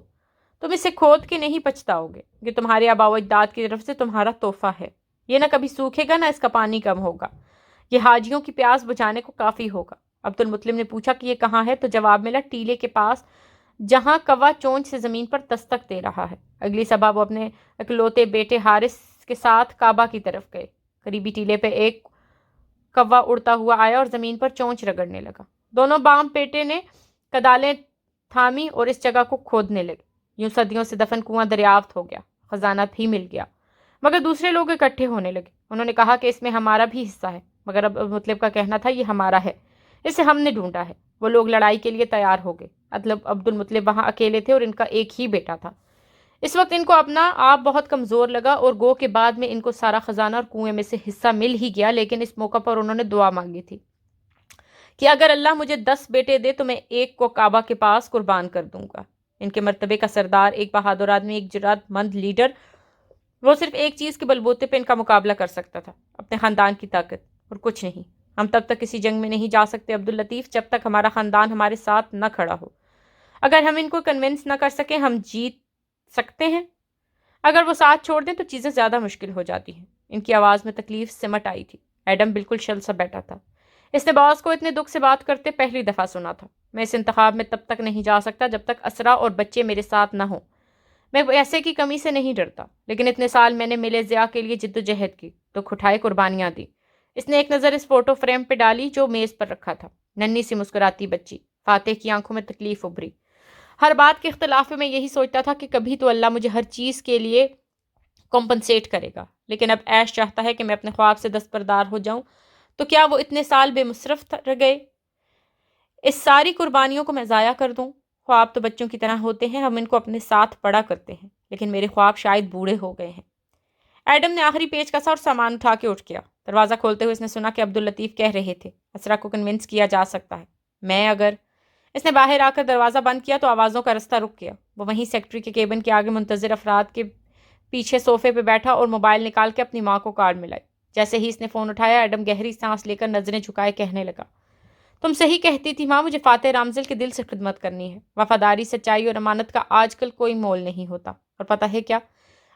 تم اسے کھود کے نہیں پچھتاؤ گے، یہ تمہارے آباء و اجداد کی طرف سے تمہارا تحفہ ہے۔ یہ نہ کبھی سوکھے گا، نہ اس کا پانی کم ہوگا، یہ حاجیوں کی پیاس بجھانے کو کافی ہوگا۔ عبد المطلب نے پوچھا کہ یہ کہاں ہے، تو جواب ملا، ٹیلے کے پاس، جہاں کوا چونچ سے زمین پر دستک دے رہا ہے۔ اگلی صبح وہ اپنے اکلوتے بیٹے حارث کے ساتھ کعبہ کی طرف گئے۔ قریبی ٹیلے پہ ایک کوا اڑتا ہوا آیا اور زمین پر چونچ رگڑنے لگا۔ دونوں باپ بیٹے نے کدالیں تھامی اور اس جگہ کو کھودنے لگے۔ یوں صدیوں سے دفن کنواں دریافت ہو گیا، خزانہ بھی مل گیا۔ مگر دوسرے لوگ اکٹھے ہونے لگے۔ انہوں نے کہا کہ اس میں ہمارا بھی حصہ ہے، مگر اب مطلب کا کہنا تھا یہ ہمارا ہے، اسے ہم نے ڈھونڈا ہے۔ وہ لوگ لڑائی کے لیے تیار ہو گئے۔ عبد المطلب وہاں اکیلے تھے اور ان کا ایک ہی بیٹا تھا۔ اس وقت ان کو اپنا آپ بہت کمزور لگا اور گو کے بعد میں ان کو سارا خزانہ اور کنویں میں سے حصہ مل ہی گیا، لیکن اس موقع پر انہوں نے دعا مانگی تھی کہ اگر اللہ مجھے 10 بیٹے دے تو میں ایک کو کعبہ کے پاس قربان کر دوں گا۔ ان کے مرتبے کا سردار، ایک بہادر آدمی، ایک جرأت مند لیڈر، وہ صرف ایک چیز کے بلبوتے پہ ان کا مقابلہ کر سکتا تھا، اپنے خاندان کی طاقت، اور کچھ نہیں۔ ہم تب تک کسی جنگ میں نہیں جا سکتے عبداللطیف جب تک ہمارا خاندان ہمارے ساتھ نہ کھڑا ہو۔ اگر ہم ان کو کنونس نہ کر سکیں ہم جیت سکتے ہیں، اگر وہ ساتھ چھوڑ دیں تو چیزیں زیادہ مشکل ہو جاتی ہیں۔ ان کی آواز میں تکلیف سمٹ آئی تھی۔ ایڈم بالکل شل سا بیٹھا تھا۔ اس نے باس کو اتنے دکھ سے بات کرتے پہلی دفعہ سنا تھا۔ میں اس انتخاب میں تب تک نہیں جا سکتا جب تک اسرا اور بچے میرے ساتھ نہ ہوں۔ میں پیسے کی کمی سے نہیں ڈرتا، لیکن اتنے سال میں نے ملے ضیاء کے لیے جد و جہد کی، دکھ اٹھائے، قربانیاں دی۔ اس نے ایک نظر اس فوٹو فریم پہ ڈالی جو میز پر رکھا تھا۔ ننھی سی مسکراتی بچی، فاتح کی آنکھوں میں تکلیف ابھری۔ ہر بات کے اختلاف میں یہی سوچتا تھا کہ کبھی تو اللہ مجھے ہر چیز کے لیے کمپنسیٹ کرے گا، لیکن اب عیش چاہتا ہے کہ میں اپنے خواب سے دستبردار ہو جاؤں۔ تو کیا وہ اتنے سال بے مصرف رہ گئے؟ اس ساری قربانیوں کو میں ضائع کر دوں؟ خواب تو بچوں کی طرح ہوتے ہیں، ہم ان کو اپنے ساتھ پڑا کرتے ہیں، لیکن میرے خواب شاید بوڑھے ہو گئے ہیں۔ ایڈم نے آخری پیچ کسا اور سامان اٹھا کے اٹھ گیا۔ دروازہ کھولتے ہوئے اس نے سنا کہ عبداللطیف کہہ رہے تھے، اسرا کو کنونس کیا جا سکتا ہے، اگر اس نے باہر آ کر دروازہ بند کیا تو آوازوں کا رستہ رک گیا۔ وہ وہیں سیکٹری کے کیبن کے آگے منتظر افراد کے پیچھے صوفے پہ بیٹھا اور موبائل نکال کے اپنی ماں کو کارڈ ملائی۔ جیسے ہی اس نے فون اٹھایا، ایڈم گہری سانس لے کر نظریں جھکائے کہنے لگا، تم صحیح کہتی تھی ماں، مجھے فاتح رامزل کے دل سے خدمت کرنی ہے۔ وفاداری، سچائی اور امانت کا آج کل کوئی مول نہیں ہوتا۔ اور پتہ ہے کیا،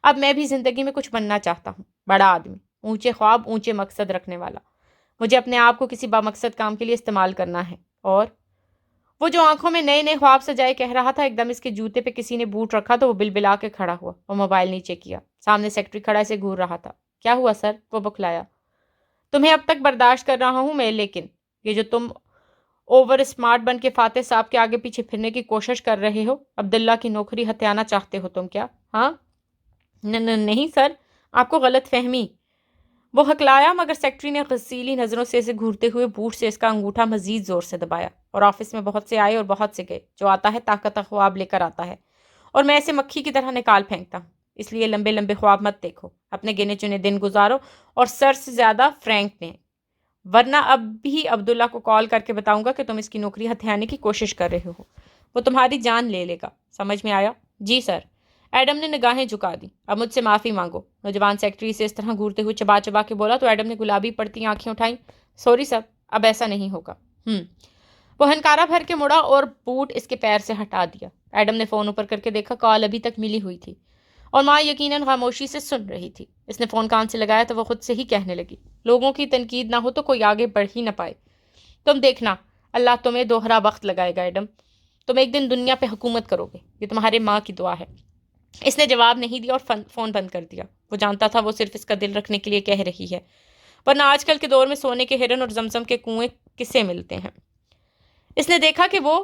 اب میں بھی زندگی میں کچھ بننا چاہتا ہوں، بڑا آدمی، اونچے خواب، اونچے مقصد رکھنے والا۔ مجھے اپنے آپ کو کسی بامقصد کام کے لیے استعمال کرنا ہے۔ اور وہ جو آنکھوں میں نئے نئے خواب سجائے کہہ رہا تھا، ایک دم اس کے جوتے پہ کسی نے بوٹ رکھا تو وہ بل بلا کے کھڑا ہوا اور موبائل نیچے کیا۔ سامنے سیکرٹری کھڑا اسے گھور رہا تھا۔ کیا ہوا سر؟ وہ بکھلایا۔ تمہیں اب تک برداشت کر رہا ہوں میں، لیکن یہ جو تم اوور اسمارٹ بن کے فاتح صاحب کے آگے پیچھے پھرنے کی کوشش کر رہے ہو، عبداللہ کی نوکری ہتھیانا چاہتے ہو تم کیا؟ ہاں؟ نہیں سر، آپ کو غلط فہمی۔ وہ ہکلایا، مگر سیکرٹری نے غسیلی نظروں سے اسے گھورتے ہوئے بوٹ سے اس کا انگوٹھا مزید زور سے دبایا۔ اور آفس میں بہت سے آئے اور بہت سے گئے۔ جو آتا ہے طاقت کا خواب لے کر آتا ہے، اور میں اسے مکھی کی طرح نکال پھینکتا ہوں۔ اس لیے لمبے لمبے خواب مت دیکھو، اپنے گنے چنے دن گزارو، اور سر سے زیادہ فرینک نے، ورنہ اب بھی عبداللہ کو کال کر کے بتاؤں گا کہ تم اس کی نوکری ہتھیانے کی کوشش کر رہے ہو۔ وہ تمہاری جان لے لے گا۔ سمجھ میں آیا؟ جی سر۔ ایڈم نے نگاہیں جھکا دی۔ اب مجھ سے معافی مانگو۔ نوجوان سیکرٹری سے اس طرح گھورتے ہوئے چبا چبا کے بولا تو ایڈم نے گلابی پڑتی آنکھیں اٹھائیں۔ سوری سر، اب ایسا نہیں ہوگا۔ وہ ہنکارا بھر کے مڑا اور بوٹ اس کے پیر سے ہٹا دیا۔ ایڈم نے فون اوپر کر کے دیکھا، کال ابھی تک ملی ہوئی تھی اور ماں یقیناً خاموشی سے سن رہی تھی۔ اس نے فون کان سے لگایا تو وہ خود سے ہی کہنے لگی، لوگوں کی تنقید نہ ہو تو کوئی آگے بڑھ ہی نہ پائے۔ تم دیکھنا، اللہ تمہیں دوہرا وقت لگائے گا ایڈم۔ تم ایک دن دنیا پہ حکومت کرو گے، یہ تمہارے ماں کی دعا ہے۔ اس نے جواب نہیں دیا اور فون بند کر دیا۔ وہ جانتا تھا وہ صرف اس کا دل رکھنے کے لیے کہہ رہی ہے، ورنہ آج کل کے دور میں سونے کے ہرن اور زمزم کے کنویں کسے ملتے ہیں۔ اس نے دیکھا کہ وہ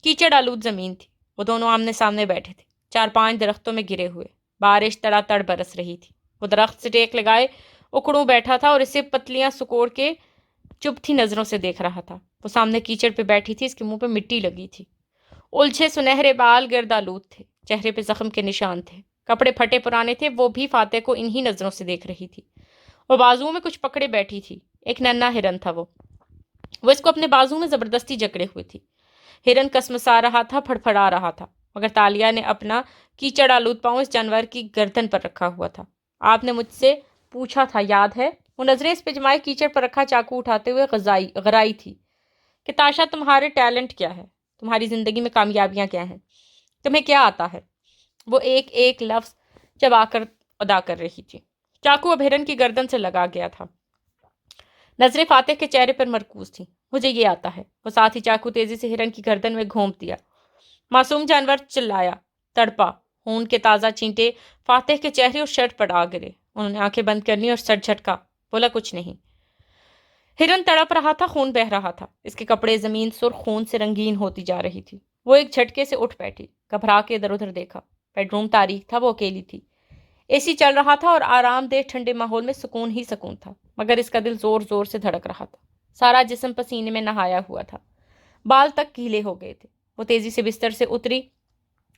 کیچڑ آلود زمین تھی۔ وہ دونوں آمنے سامنے بیٹھے تھے، 4-5 درختوں میں گرے ہوئے۔ بارش تڑا تڑ برس رہی تھی۔ وہ درخت سے ٹیک لگائے اکڑوں بیٹھا تھا اور اسے پتلیاں سکوڑ کے چبھتی نظروں سے دیکھ رہا تھا۔ وہ سامنے کیچڑ پہ بیٹھی تھی، اس کے منہ پہ مٹی لگی تھی، الجھے سنہرے بال گرد آلود تھے، چہرے پہ زخم کے نشان تھے، کپڑے پھٹے پرانے تھے۔ وہ بھی فاتح کو انہی نظروں سے دیکھ رہی تھی۔ وہ بازو میں کچھ پکڑے بیٹھی تھی، ایک ننھا ہرن تھا۔ وہ اس کو اپنے بازو میں زبردستی جکڑے ہوئے تھی۔ ہرن کسمسا رہا تھا، پھڑپھڑا رہا تھا، مگر تالیہ نے اپنا کیچڑ آلود پاؤں اس جانور کی گردن پر رکھا ہوا تھا۔ آپ نے مجھ سے پوچھا تھا، یاد ہے؟ وہ نظریں اس پہ جمائے کیچڑ پر رکھا چاقو اٹھاتے ہوئے غرائی تھی کہ تاشا، تمہارے ٹیلنٹ کیا ہے؟ تمہاری زندگی میں کامیابیاں کیا ہیں؟ تمہیں کیا آتا ہے؟ وہ ایک ایک لفظ چبا کر ادا کر رہی تھی۔ چاقو اب ہرن کی گردن سے لگا گیا تھا۔ نظریں فاتح کے چہرے پر مرکوز تھیں۔ مجھے یہ آتا ہے۔ وہ ساتھ ہی چاقو تیزی سے ہرن کی گردن میں گھونپ دیا۔ معصوم جانور چلایا، تڑپا، خون کے تازہ چینٹے فاتح کے چہرے اور شرٹ پر آ گرے۔ انہوں نے آنکھیں بند کر لی اور سر جھٹکا۔ بولا، کچھ نہیں۔ ہرن تڑپ رہا تھا، خون بہہ رہا تھا، اس کے کپڑے زمین سرخ خون سے رنگین ہوتی جا رہی تھی۔ وہ ایک جھٹکے سے اٹھ بیٹھی، گھبرا کے ادھر ادھر دیکھا۔ بیڈ روم تاریک تھا، وہ اکیلی تھی۔ اے سی چل رہا تھا اور آرام دہ ٹھنڈے ماحول میں سکون ہی سکون تھا، مگر اس کا دل زور زور سے دھڑک رہا تھا۔ سارا جسم پسینے میں نہایا ہوا تھا، بال تک گیلے ہو گئے تھے۔ وہ تیزی سے بستر سے اتری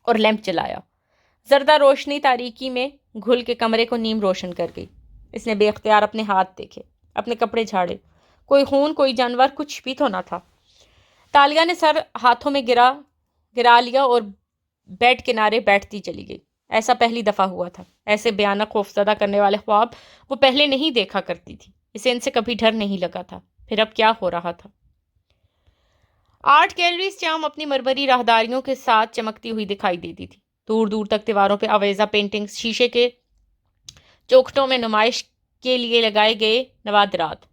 اور لیمپ چلایا۔ زردہ روشنی تاریکی میں گھل کے کمرے کو نیم روشن کر گئی۔ اس نے بے اختیار اپنے ہاتھ دیکھے، اپنے کپڑے جھاڑے۔ کوئی خون، کوئی جانور، کچھ بھی تو نہ تھا۔ تالیہ نے سر ہاتھوں میں گرا لیا اور بیڈ کنارے بیٹھتی چلی گئی۔ ایسا پہلی دفعہ ہوا تھا۔ ایسے بھیانک خوفزدہ کرنے والے خواب وہ پہلے نہیں دیکھا کرتی تھی۔ اسے ان سے کبھی ڈر نہیں لگا تھا۔ پھر اب کیا ہو رہا تھا؟ آرٹ گیلری شام اپنی مرمری راہداریوں کے ساتھ چمکتی ہوئی دکھائی دیتی تھی۔ دور دور تک دیواروں پہ آویزہ پینٹنگز، شیشے کے چوکھٹوں میں نمائش کے لیے لگائے گئے نوادرات۔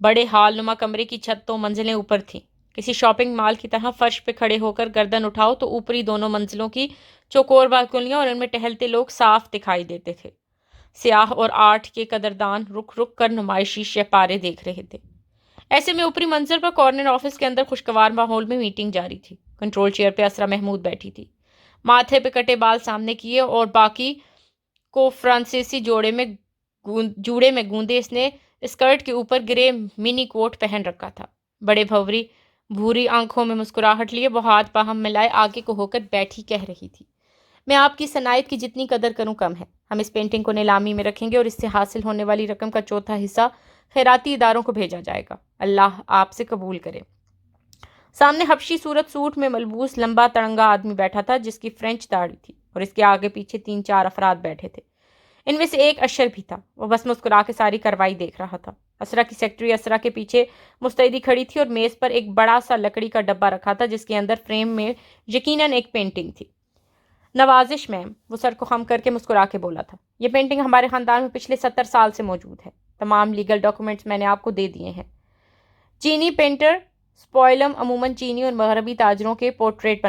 بڑے ہال نما کمرے کی چھت 2 منزلیں اوپر تھیں۔ کسی شاپنگ مال کی طرح فرش پہ کھڑے ہو کر گردن اٹھاؤ تو اوپری 2 منزلوں کی چوکور بالکونیاں اور ان میں ٹہلتے لوگ صاف دکھائی دیتے تھے۔ سیاح اور آرٹ کے قدردان رک رک کر نمائشی شہپارے دیکھ رہے تھے۔ ایسے میں اوپری منزل پر کارنر آفس کے اندر خوشگوار ماحول میں میٹنگ جاری تھی۔ کنٹرول چیئر پہ اسرا محمود بیٹھی تھی، ماتھے پہ کٹے بال سامنے کیے اور باقی کو فرانسیسی جوڑے میں گوندے اس نے اسکرٹ کے اوپر گرے منی کوٹ پہن رکھا تھا۔ بڑے بھوری آنکھوں میں مسکراہٹ لیے وہ ہاتھ باہم ملائے آگے کو ہو کر بیٹھی کہہ رہی تھی، میں آپ کی صنعت کی جتنی قدر کروں کم ہے۔ ہم اس پینٹنگ کو نیلامی میں رکھیں گے اور اس سے حاصل ہونے والی رقم کا 1/4 حصہ خیراتی اداروں کو بھیجا جائے گا۔ اللہ آپ سے قبول کرے۔ سامنے حبشی صورت سوٹ میں ملبوس لمبا تڑنگا آدمی بیٹھا تھا جس کی فرینچ داڑھی تھی، اور اس کے آگے پیچھے 3-4 افراد بیٹھے تھے۔ ان میں سے ایک اشر بھی تھا۔ وہ بس مسکرا کے ساری کارروائی دیکھ رہا تھا۔ اسرا کی سیکرٹری اسرا کے پیچھے مستعدی کھڑی تھی اور میز پر ایک بڑا سا لکڑی کا ڈبہ رکھا تھا جس کے اندر فریم میں یقیناً ایک پینٹنگ تھی۔ نوازش میم، وہ سر کو خم کر کے مسکرا کے بولا تھا، یہ پینٹنگ ہمارے خاندان میں پچھلے 70 سال سے موجود ہے۔ تمام لیگل ڈاکومنٹس میں نے آپ کو دے دیے ہیں۔ چینی پینٹر سپوئلم عموماً چینی اور مغربی تاجروں کے پورٹریٹ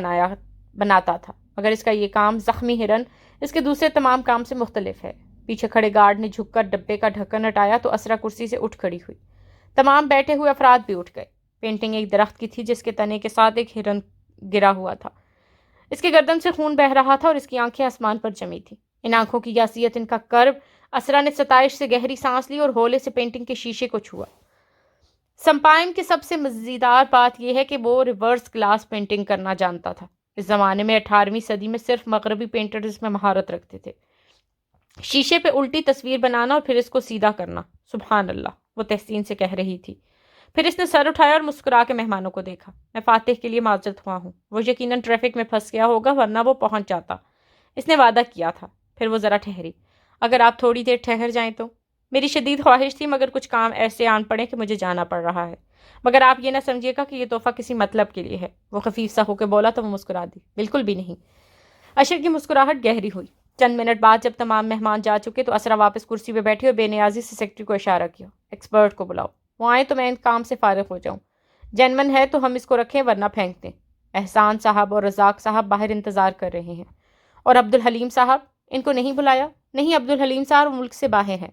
بناتا تھا، مگر اس کا یہ کام زخمی ہرن اس کے دوسرے تمام کام سے مختلف ہے۔ پیچھے کھڑے گارڈ نے جھک کر ڈبے کا ڈھکن ہٹایا تو اسرا کرسی سے اٹھ کھڑی ہوئی۔ تمام بیٹھے ہوئے افراد بھی اٹھ گئے۔ پینٹنگ ایک درخت کی تھی جس کے تنے کے ساتھ ایک ہرن گرا ہوا تھا۔ اس کے گردن سے خون بہہ رہا تھا اور اس کی آنکھیں آسمان پر جمی تھیں۔ ان آنکھوں کی یاسیت، ان کا کرب۔ اسرا نے ستائش سے گہری سانس لی اور ہولے سے پینٹنگ کے شیشے کو چھوا۔ سمپائم کی سب سے مزیدار بات یہ ہے کہ وہ ریورس گلاس پینٹنگ کرنا جانتا تھا۔ اس زمانے میں 18ویں صدی میں صرف مغربی پینٹر اس میں مہارت رکھتے تھے۔ شیشے پہ الٹی تصویر بنانا اور پھر اس کو سیدھا کرنا۔ سبحان اللہ، وہ تحسین سے کہہ رہی تھی۔ پھر اس نے سر اٹھایا اور مسکرا کے مہمانوں کو دیکھا۔ میں فاتح کے لیے معذرت ہوا ہوں، وہ یقیناً ٹریفک میں پھنس گیا ہوگا ورنہ وہ پہنچ جاتا۔ اس نے وعدہ کیا تھا۔ پھر وہ ذرا ٹھہری۔ اگر آپ تھوڑی دیر ٹھہر جائیں تو؟ میری شدید خواہش تھی مگر کچھ کام ایسے آن پڑے کہ مجھے جانا پڑ رہا ہے۔ مگر آپ یہ نہ سمجھیے گا کہ یہ تحفہ کسی مطلب کے لیے ہے، وہ خفیف سا ہو کے بولا تو وہ مسکرا دی۔ بالکل بھی نہیں۔ اشر کی مسکراہٹ گہری ہوئی۔ چند منٹ بعد جب تمام مہمان جا چکے تو اسرا واپس کرسی پہ بیٹھی اور بے نیازی سے سیکرٹری کو اشارہ کیا، ایکسپرٹ کو بلاؤ، وہ آئیں تو میں ان کام سے فارغ ہو جاؤں۔ جینمن ہے تو ہم اس کو رکھیں ورنہ پھینک دیں۔ احسان صاحب اور رزاق صاحب باہر انتظار کر رہے ہیں۔ اور عبدالحلیم صاحب، ان کو نہیں بلایا؟ نہیں، عبدالحلیم صاحب ملک سے باہر ہیں،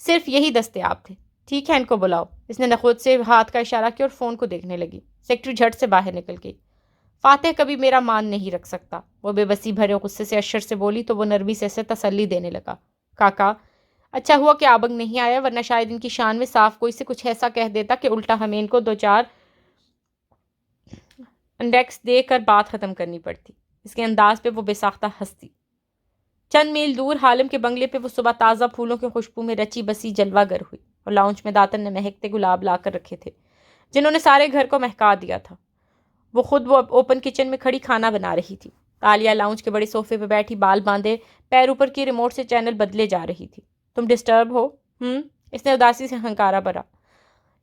صرف یہی دستیاب تھے۔ ٹھیک ہے، ان کو بلاؤ۔ اس نے نخوت سے ہاتھ کا اشارہ کیا اور فون کو دیکھنے لگی۔ سیکرٹری جھٹ سے باہر نکل گئی۔ فاتح کبھی میرا مان نہیں رکھ سکتا، وہ بے بسی بھرے غصے سے اشر سے بولی تو وہ نرمی سے اسے تسلی دینے لگا۔ کاکا، اچھا ہوا کہ آبنگ نہیں آیا ورنہ شاید ان کی شان میں صاف کوئی سے کچھ ایسا کہہ دیتا کہ الٹا ہمیں ان کو 2-4 انڈیکس دے کر بات ختم کرنی پڑتی۔ اس کے انداز پہ وہ بے ساختہ ہستی۔ چند میل دور حالم کے بنگلے پہ وہ صبح تازہ پھولوں کے خوشبو میں رچی بسی جلوہ گر ہوئی اور لاؤنج میں داتن نے مہکتے گلاب لا کر رکھے تھے جنہوں نے سارے گھر کو مہکا دیا تھا۔ وہ اوپن کچن میں کھڑی کھانا بنا رہی تھی۔ تالیہ لاؤنج کے بڑے صوفے پہ بیٹھی بال باندھے پیر اوپر کی ریموٹ سے چینل بدلے جا رہی تھی۔ تم ڈسٹرب ہو؟ اس نے اداسی سے ہنکارا بھرا۔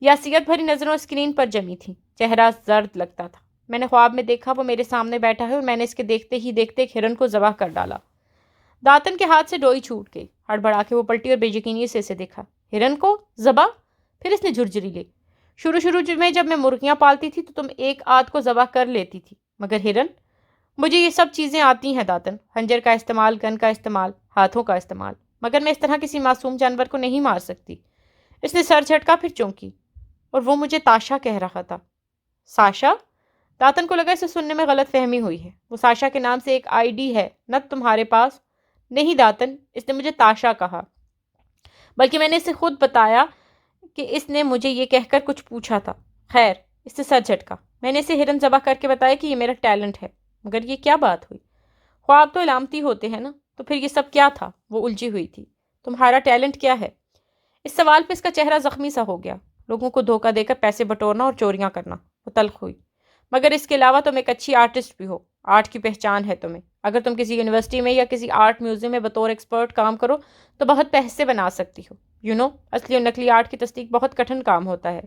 یاسیت بھری نظروں اسکرین پر جمی تھی، چہرہ زرد لگتا تھا۔ میں نے خواب میں دیکھا وہ میرے سامنے بیٹھا ہے اور میں نے اس کے دیکھتے ہی دیکھتے ایک ہرن کو ذبح کر ڈالا۔ داتن کے ہاتھ سے ڈوئی چھوٹ گئی۔ ہڑبڑا کے وہ پلٹی اور بے یقینی سے اسے دیکھا۔ ہرن کو ذبح؟ پھر اس نے جھرجھری لی۔ شروع میں جب میں مرغیاں پالتی تھی تو تم ایک آدھ کو ذبح کر لیتی تھی، مگر ہرن؟ مجھے یہ سب چیزیں آتی ہیں داتن، خنجر کا استعمال، گن کا استعمال، ہاتھوں کا استعمال، مگر میں اس طرح کسی معصوم جانور کو نہیں مار سکتی۔ اس نے سر جھٹکا پھر چونکی۔ اور وہ مجھے تاشا کہہ رہا تھا۔ ساشا؟ داتن کو لگا اسے سننے میں غلط فہمی ہوئی ہے۔ وہ ساشا کے نام سے ایک آئی ڈی ہے نہ تمہارے پاس؟ نہیں داتن، اس نے مجھے تاشا کہا، بلکہ میں نے اسے خود بتایا کہ اس نے مجھے یہ کہہ کر کچھ پوچھا تھا۔ خیر، اس سے سر جھٹکا۔ میں نے اسے ہرن ذبح کر کے بتایا کہ یہ میرا ٹیلنٹ ہے، مگر یہ کیا بات ہوئی؟ خواب تو علامتی ہوتے ہیں نا، تو پھر یہ سب کیا تھا؟ وہ الجھی ہوئی تھی۔ تمہارا ٹیلنٹ کیا ہے؟ اس سوال پہ اس کا چہرہ زخمی سا ہو گیا۔ لوگوں کو دھوکہ دے کر پیسے بٹورنا اور چوریاں کرنا۔ وہ تلخ ہوئی۔ مگر اس کے علاوہ تم ایک اچھی آرٹسٹ بھی ہو، آرٹ کی پہچان ہے تمہیں۔ اگر تم کسی یونیورسٹی میں یا کسی آرٹ میوزیم میں بطور ایکسپرٹ کام کرو تو بہت پیسے بنا سکتی ہو۔ اصلی اور نقلی آرٹ کی تصدیق بہت کٹھن کام ہوتا ہے۔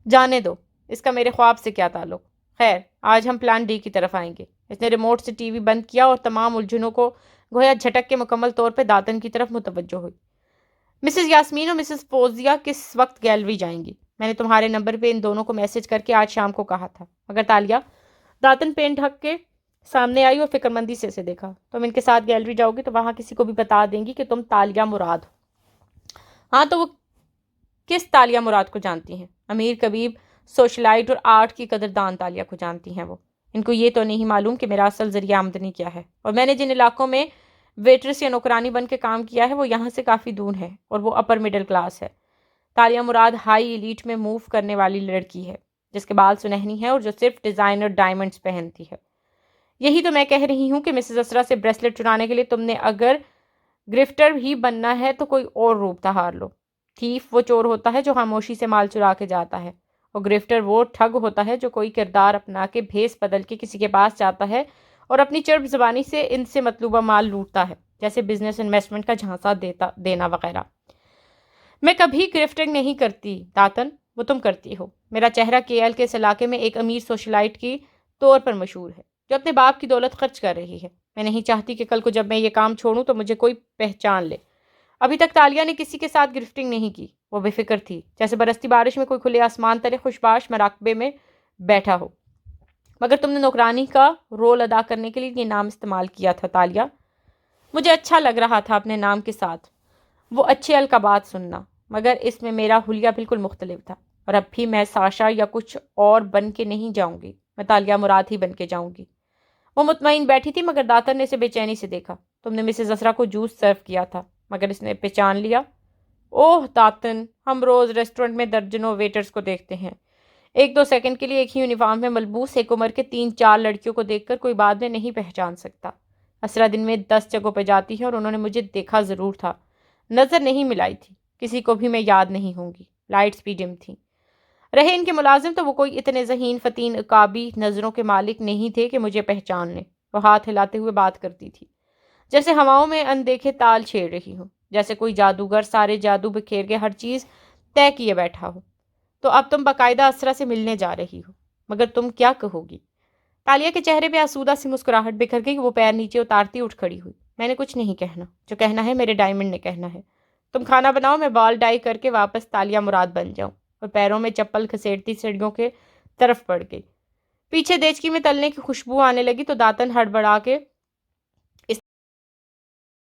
جانے دو، اس کا میرے خواب سے کیا تعلق؟ خیر، آج ہم پلان ڈی کی طرف آئیں گے۔ اس نے ریموٹ سے ٹی وی بند کیا اور تمام الجھنوں کو گویا جھٹک کے مکمل طور پہ داتن کی طرف متوجہ ہوئی۔ مسز یاسمین اور مسز فوزیہ کس وقت گیلری جائیں گی؟ میں نے تمہارے نمبر پہ ان دونوں کو میسج کر کے آج شام کو کہا تھا، مگر تالیہ؟ داتن پین ڈھک کے سامنے آئی اور فکر مندی سے اسے دیکھا۔ تم ان کے ساتھ گیلری جاؤ گی تو وہاں کسی کو بھی بتا دیں گی کہ تم تالیہ مراد ہو۔ ہاں تو وہ کس تالیہ مراد کو جانتی ہیں؟ امیر کبیب، سوشلائٹ اور آرٹ کی قدردان تالیہ کو جانتی ہیں وہ۔ ان کو یہ تو نہیں معلوم کہ میرا اصل ذریعہ آمدنی کیا ہے، اور میں نے جن علاقوں میں ویٹرس یا نوکرانی بن کے کام کیا ہے وہ یہاں سے کافی دور ہے، اور وہ اپر مڈل کلاس ہے۔ تالیہ مراد ہائی ایلیٹ میں موو کرنے والی لڑکی ہے جس کے بال سنہنی ہیں اور جو صرف ڈیزائنر ڈائمنڈز پہنتی ہے۔ یہی تو میں کہہ رہی ہوں کہ مسز اسرا سے بریسلٹ چرانے کے لیے تم نے اگر گرفٹر ہی بننا ہے تو کوئی اور روپ تہار لو۔ تھیف وہ چور ہوتا ہے جو خاموشی سے مال چرا کے جاتا ہے، اور گرفٹر وہ ٹھگ ہوتا ہے جو کوئی کردار اپنا کے بھیس بدل کے کسی کے پاس جاتا ہے اور اپنی چرب زبانی سے ان سے مطلوبہ مال لوٹتا ہے، جیسے بزنس انویسٹمنٹ کا جھانسا دینا وغیرہ۔ میں کبھی گرفٹنگ نہیں کرتی داتن، وہ تم کرتی ہو۔ میرا چہرہ KL کے اس علاقے میں ایک امیر سوشلائٹ کی طور پر مشہور ہے جو اپنے باپ کی دولت خرچ کر رہی ہے۔ میں نہیں چاہتی کہ کل کو جب میں یہ کام چھوڑوں تو مجھے کوئی پہچان لے۔ ابھی تک تالیہ نے کسی کے ساتھ گرفٹنگ نہیں کی۔ وہ بے فکر تھی، جیسے برستی بارش میں کوئی کھلے آسمان تلے خوشباش مراقبے میں بیٹھا ہو۔ مگر تم نے نوکرانی کا رول ادا کرنے کے لیے یہ نام استعمال کیا تھا تالیہ۔ مجھے اچھا لگ رہا تھا اپنے نام کے ساتھ وہ اچھے القابات سننا، مگر اس میں میرا حلیہ بالکل مختلف تھا، اور اب بھی میں ساشا یا کچھ اور بن کے نہیں جاؤں گی، میں تالیہ مراد ہی بن کے جاؤں گی۔ وہ مطمئن بیٹھی تھی، مگر داتن نے اسے بے چینی سے دیکھا۔ تم نے مسز اسرا کو جوس سرو کیا تھا، مگر اس نے پہچان لیا۔ اوہ داتن، ہم روز ریسٹورنٹ میں درجنوں ویٹرز کو دیکھتے ہیں۔ 1-2 سیکنڈ کے لیے ایک ہی یونیفارم میں ملبوس ایک عمر کے 3-4 لڑکیوں کو دیکھ کر کوئی بعد میں نہیں پہچان سکتا۔ اسرا دن میں 10 جگہوں پہ جاتی ہے اور انہوں نے مجھے دیکھا ضرور تھا، نظر نہیں ملائی تھی۔ کسی کو بھی میں یاد نہیں ہوں گی۔ لائٹس بھی ڈم تھیں۔ رہے ان کے ملازم تو وہ کوئی اتنے ذہین فتین عقابی نظروں کے مالک نہیں تھے کہ مجھے پہچان لیں۔ وہ ہاتھ ہلاتے ہوئے بات کرتی تھی جیسے ہواؤں میں اندیکھے تال چھیڑ رہی ہوں، جیسے کوئی جادوگر سارے جادو بکھیر کے ہر چیز طے کیے بیٹھا ہو۔ تو اب تم باقاعدہ اسرا سے ملنے جا رہی ہو، مگر تم کیا کہو گی؟ تالیہ کے چہرے پہ آسودہ سی مسکراہٹ بکھر گئی۔ وہ پیر نیچے اتارتی اٹھ کھڑی ہوئی۔ میں نے کچھ نہیں کہنا، جو کہنا ہے میرے ڈائمنڈ نے کہنا ہے۔ تم کھانا بناؤ، میں بال ڈائی کر کے واپس تالیہ مراد بن جاؤں۔ اور پیروں میں چپل گھسیٹتی سیڑھیوں کے طرف بڑھ گئی۔ پیچھے دیچکی میں تلنے کی خوشبو آنے لگی تو داتن ہڑبڑا کے